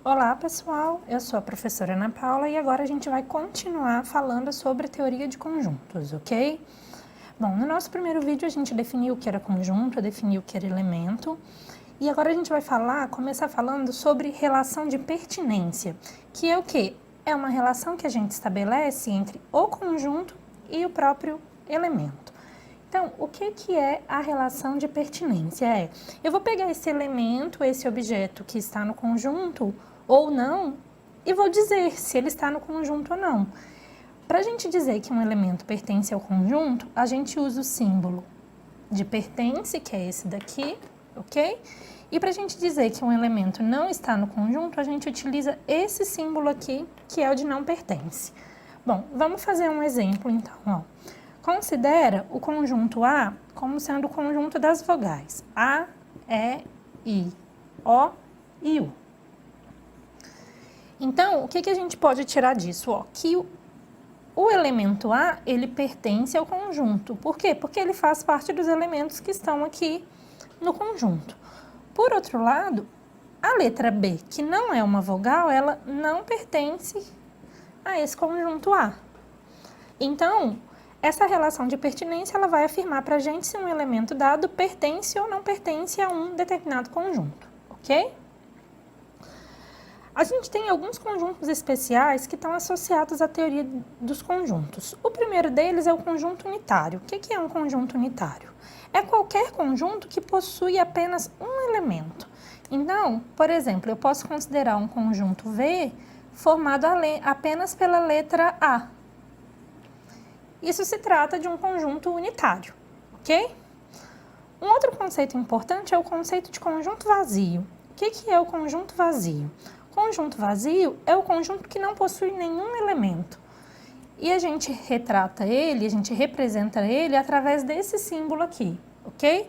Olá pessoal, eu sou a professora Ana Paula e agora a gente vai continuar falando sobre teoria de conjuntos, ok? Bom, no nosso primeiro vídeo a gente definiu o que era conjunto, definiu o que era elemento e agora a gente vai começar falando sobre relação de pertinência, que é o quê? É uma relação que a gente estabelece entre o conjunto e o próprio elemento. Então, o que é a relação de pertinência? Eu vou pegar esse elemento, esse objeto que está no conjunto ou não, e vou dizer se ele está no conjunto ou não. Para a gente dizer que um elemento pertence ao conjunto, a gente usa o símbolo de pertence, que é esse daqui, ok? E para a gente dizer que um elemento não está no conjunto, a gente utiliza esse símbolo aqui, que é o de não pertence. Bom, vamos fazer um exemplo então, ó. Considera o conjunto A como sendo o conjunto das vogais A, E, I, O e U. Então, o que a gente pode tirar disso? Ó, que o elemento A, ele pertence ao conjunto. Por quê? Porque ele faz parte dos elementos que estão aqui no conjunto. Por outro lado, a letra B, que não é uma vogal, ela não pertence a esse conjunto A. Então, essa relação de pertinência, ela vai afirmar para a gente se um elemento dado pertence ou não pertence a um determinado conjunto, ok? A gente tem alguns conjuntos especiais que estão associados à teoria dos conjuntos. O primeiro deles é o conjunto unitário. O que é um conjunto unitário? É qualquer conjunto que possui apenas um elemento. Então, por exemplo, eu posso considerar um conjunto V formado apenas pela letra A. Isso se trata de um conjunto unitário, ok? Um outro conceito importante é o conceito de conjunto vazio. O que é o conjunto vazio? Conjunto vazio é o conjunto que não possui nenhum elemento. E a gente retrata ele, a gente representa ele através desse símbolo aqui, ok?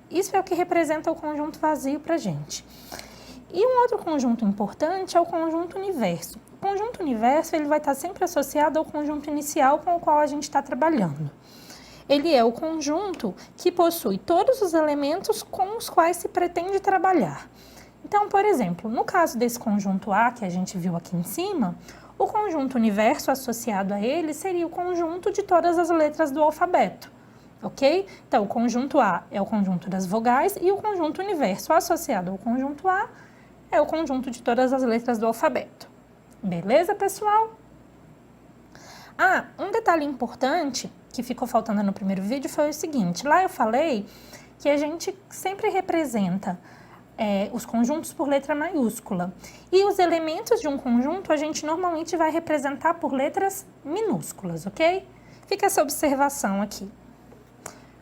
Isso é o que representa o conjunto vazio para a gente. E um outro conjunto importante é o conjunto universo. O conjunto universo ele vai estar sempre associado ao conjunto inicial com o qual a gente está trabalhando. Ele é o conjunto que possui todos os elementos com os quais se pretende trabalhar. Então, por exemplo, no caso desse conjunto A que a gente viu aqui em cima, o conjunto universo associado a ele seria o conjunto de todas as letras do alfabeto, ok? Então, o conjunto A é o conjunto das vogais e o conjunto universo associado ao conjunto A é o conjunto de todas as letras do alfabeto. Beleza, pessoal? Ah, um detalhe importante que ficou faltando no primeiro vídeo foi o seguinte. Lá eu falei que a gente sempre representa os conjuntos por letra maiúscula. E os elementos de um conjunto a gente normalmente vai representar por letras minúsculas, ok? Fica essa observação aqui.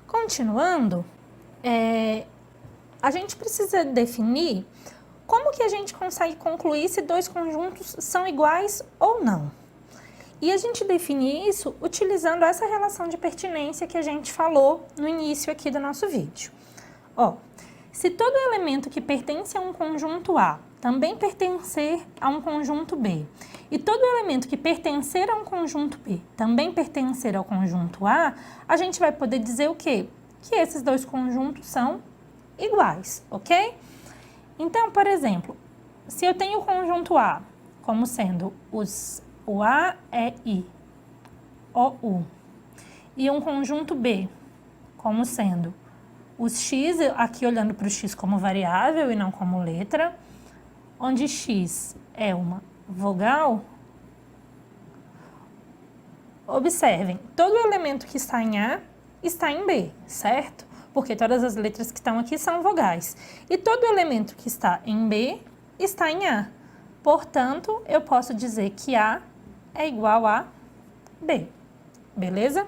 Continuando, a gente precisa definir como que a gente consegue concluir se dois conjuntos são iguais ou não. E a gente define isso utilizando essa relação de pertinência que a gente falou no início aqui do nosso vídeo. Ó, se todo elemento que pertence a um conjunto A também pertencer a um conjunto B, e todo elemento que pertencer a um conjunto B também pertencer ao conjunto A, a gente vai poder dizer o quê? Que esses dois conjuntos são iguais, ok? Então, por exemplo, se eu tenho o conjunto A como sendo o A, E, I, O, U, e um conjunto B como sendo os x, aqui olhando para o x como variável e não como letra, onde x é uma vogal, observem, todo elemento que está em A está em B, certo? Porque todas as letras que estão aqui são vogais. E todo elemento que está em B está em A. Portanto, eu posso dizer que A é igual a B. Beleza?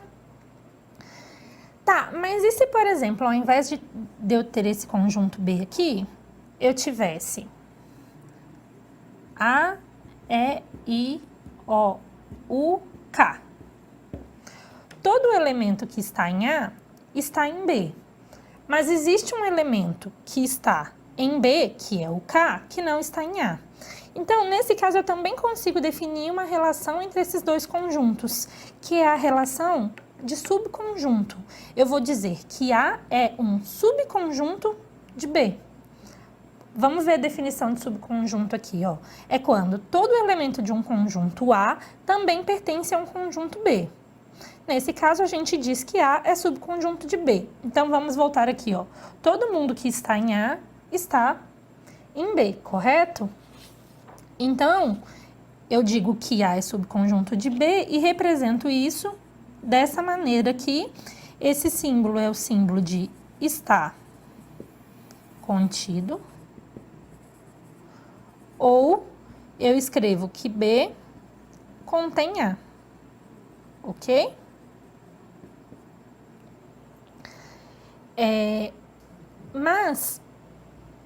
Tá, mas e se, por exemplo, ao invés de eu ter esse conjunto B aqui, eu tivesse A, E, I, O, U, K. Todo elemento que está em A está em B. Mas existe um elemento que está em B, que é o K, que não está em A. Então, nesse caso, eu também consigo definir uma relação entre esses dois conjuntos, que é a relação de subconjunto. Eu vou dizer que A é um subconjunto de B. Vamos ver a definição de subconjunto aqui, ó. É quando todo elemento de um conjunto A também pertence a um conjunto B. Nesse caso, a gente diz que A é subconjunto de B. Então, vamos voltar aqui, ó. Todo mundo que está em A está em B, correto? Então, eu digo que A é subconjunto de B e represento isso dessa maneira aqui. Esse símbolo é o símbolo de está contido. Ou eu escrevo que B contém A, ok? Mas,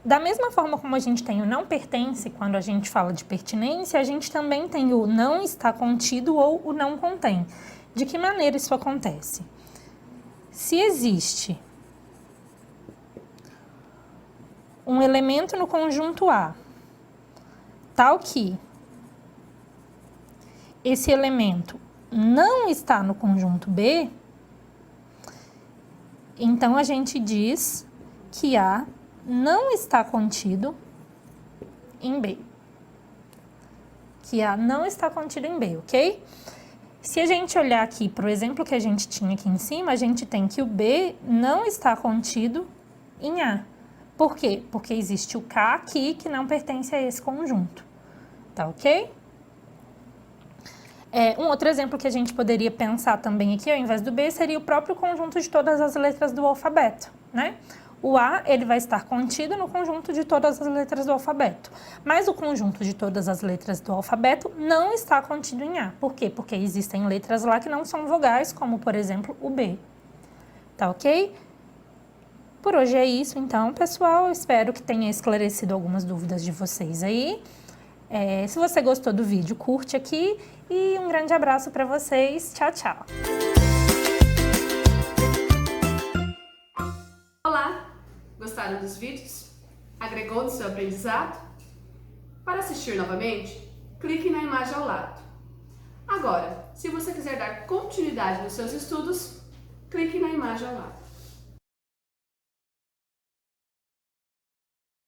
da mesma forma como a gente tem o não pertence quando a gente fala de pertinência, a gente também tem o não está contido ou o não contém. De que maneira isso acontece? Se existe um elemento no conjunto A, tal que esse elemento não está no conjunto B, então a gente diz que A não está contido em B. Que A não está contido em B, ok? Se a gente olhar aqui para o exemplo que a gente tinha aqui em cima, a gente tem que o B não está contido em A. Por quê? Porque existe o K aqui que não pertence a esse conjunto. Tá ok? Um outro exemplo que a gente poderia pensar também aqui, ao invés do B, seria o próprio conjunto de todas as letras do alfabeto, né? O A, ele vai estar contido no conjunto de todas as letras do alfabeto. Mas o conjunto de todas as letras do alfabeto não está contido em A. Por quê? Porque existem letras lá que não são vogais, como, por exemplo, o B. Tá ok? Por hoje é isso, então, pessoal. Espero que tenha esclarecido algumas dúvidas de vocês aí. Se você gostou do vídeo, curte aqui e um grande abraço para vocês. Tchau, tchau! Olá! Gostaram dos vídeos? Agregou no seu aprendizado? Para assistir novamente, clique na imagem ao lado. Agora, se você quiser dar continuidade nos seus estudos, clique na imagem ao lado.